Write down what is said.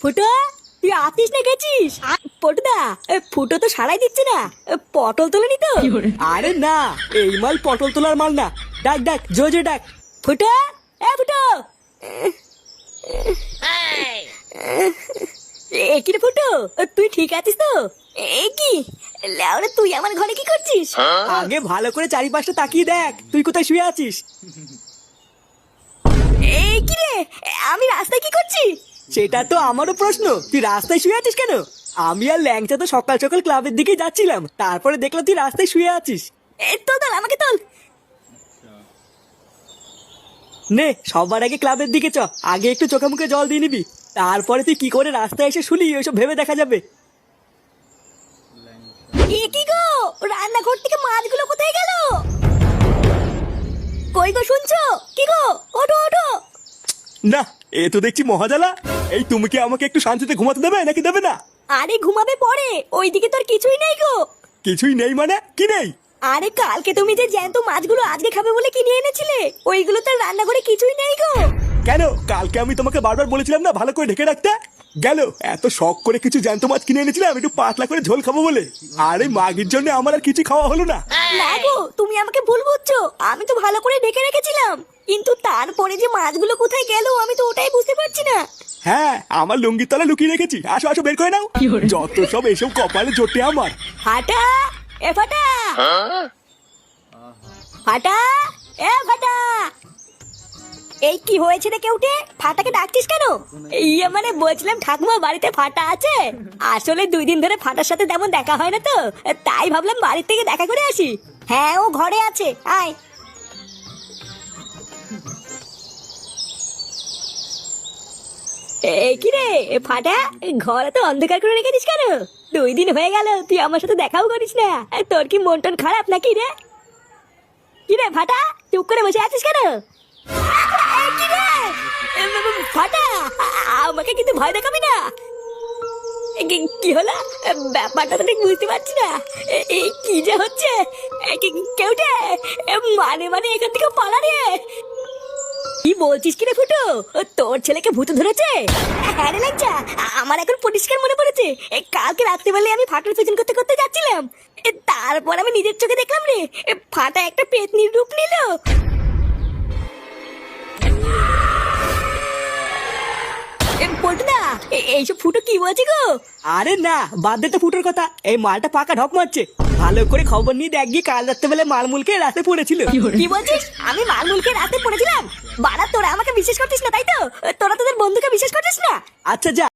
ফুটো, তুই আতিস না গেছিস? পটুদা, ফুটো তো সারাই দিচ্ছে না। পটল তোলেনি তো? আরে না, এই মাল পটল তোলার মাল না। ডাক ডাক, জোরে ডাক। ফুটো, ফুটো, কি রে ফুটো, তুই ঠিক আছিস তো? কি লেওরা, তুই আমার ঘরে কি করছিস? আগে ভালো করে চারিপাশটা তাকিয়ে দেখ, তুই কোথায় শুয়ে আছিস। কি রে, আমি রাস্তায় কি করছি? সেটা তো আমারও প্রশ্ন, তুই রাস্তায় শুয়ে আছিস কেন? আমি আর ল্যাংচা তো সকাল সকাল ক্লাবের দিকে যাচ্ছিলাম, তারপরে দেখলাম তুই রাস্তায় শুয়ে আছিস। তোল, আমাকে তোল। নে, সবার আগে ক্লাবের দিকে চ, আগে একটু চোখে মুখে জল দিয়ে নিবি, তারপরে তুই কি করে রাস্তায় এসে শুলি ওইসব ভেবে দেখা যাবে। কি গো, রান্নাঘর থেকে মাছগুলো কোথায় গেল? কই গো, শুনছো? কি গো, ওঠো ওঠো। না, এ তো দেখছি মহাজালা। এই তুমি কি আমাকে একটু শান্তিতে ঘুমাতে দেবে নাকি দেবে না? আরে ঘুমাবে পরে, ওইদিকে তোর কিছুই নেই গো। কিছুই নেই মানে কি নেই? আরে কালকে তুমি যে জ্যান্ত মাছগুলো আজকে খাবে বলে কিনে এনেছিলে, ওইগুলো তো রান্নাঘরে কিছুই নেই গো। কেন, কালকে আমি তোমাকে বারবার বলেছিলাম না ভালো করে ঢেকে রাখতে? গেল, এত শখ করে কিছু জ্যান্ত মাছ কিনে এনেছিলাম একটু পাতলা করে ঝোল খাবো বলে, আর এই মাগির জন্য আমার আর কিছু খাওয়া হলো না। না গো, তুমি আমাকে ভুল বুঝছো, আমি তো ভালো করে ঢেকে রেখেছিলাম, কিন্তু তারপরে যে মাছগুলো কোথায় গেল আমি তো ওটাই বুঝতে পারছি না। হ্যাঁ, আমার লুঙ্গির তলা লুকিয়ে রেখেছি, আসো আসো বের করে নাও। যত সব এসব কপালে জোটে আমার। ফাটা, ফাটা, ফাটা, ফাটা। এই কি হয়েছে রে কেউটে, ফাটাকে ডাকছিস কেন? মানে বলছিলাম ঠাকুমা বাড়িতে ফাটা আছে। আসলে 2 দিন ধরে ফাটার সাথে তেমন দেখা হয় না তো, তাই ভাবলাম বাড়ির থেকে দেখা করে আসি। হ্যাঁ, ও ঘরে আছে, আয়। কি রে ফাটা, ঘরে তো অন্ধকার করে রেখেছিস কেন? 2 দিন হয়ে গেল তুই আমার সাথে দেখাও করিস না। তোর কি মন টন খারাপ নাকি রে? কি রে ফাটা, চুপ করে বসে আছিস কেন? কি রে ফাটা, আমাকে কিন্তু ভয় দেখাবি না। কি হলো, ব্যাপারটা তো ঠিক বুঝতে পারছি না। কি যে হচ্ছে, কেউটে মানে এখান থেকে পালা রে। কি বলছিস কি রে ফুটো, তোর ছেলেকে ভূত ধরেছে? হ্যাঁ রে লাজ্জা, আমার এখন পরিষ্কার মনে পড়েছে। কালকে রাত্রিবেলা আমি ফাটার পেছন করতে করতে যাচ্ছিলাম, তারপর আমি নিজের চোখে দেখলাম রে, ফাটা একটা পেতনির রূপ নিল। পল্টুদা, এইসব ফুটো কি বলছি গো? আরে না, বাদ দে তো ফুটোর কথা, এই মালটা পাকা ঢক মারছে। ভালো করে খবর নিয়ে দেখ গিয়ে, কাল রাত্রেবেলা মালমুলকে রাতে পড়েছিল। কি বলছিস, আমি মালমুলকে রাতে পড়েছিলাম? বাড়া, তোরা আমাকে বিশ্বাস করছিস না তাই তো? তোরা তোদের বন্ধুকে বিশ্বাস করছিস না? আচ্ছা যা।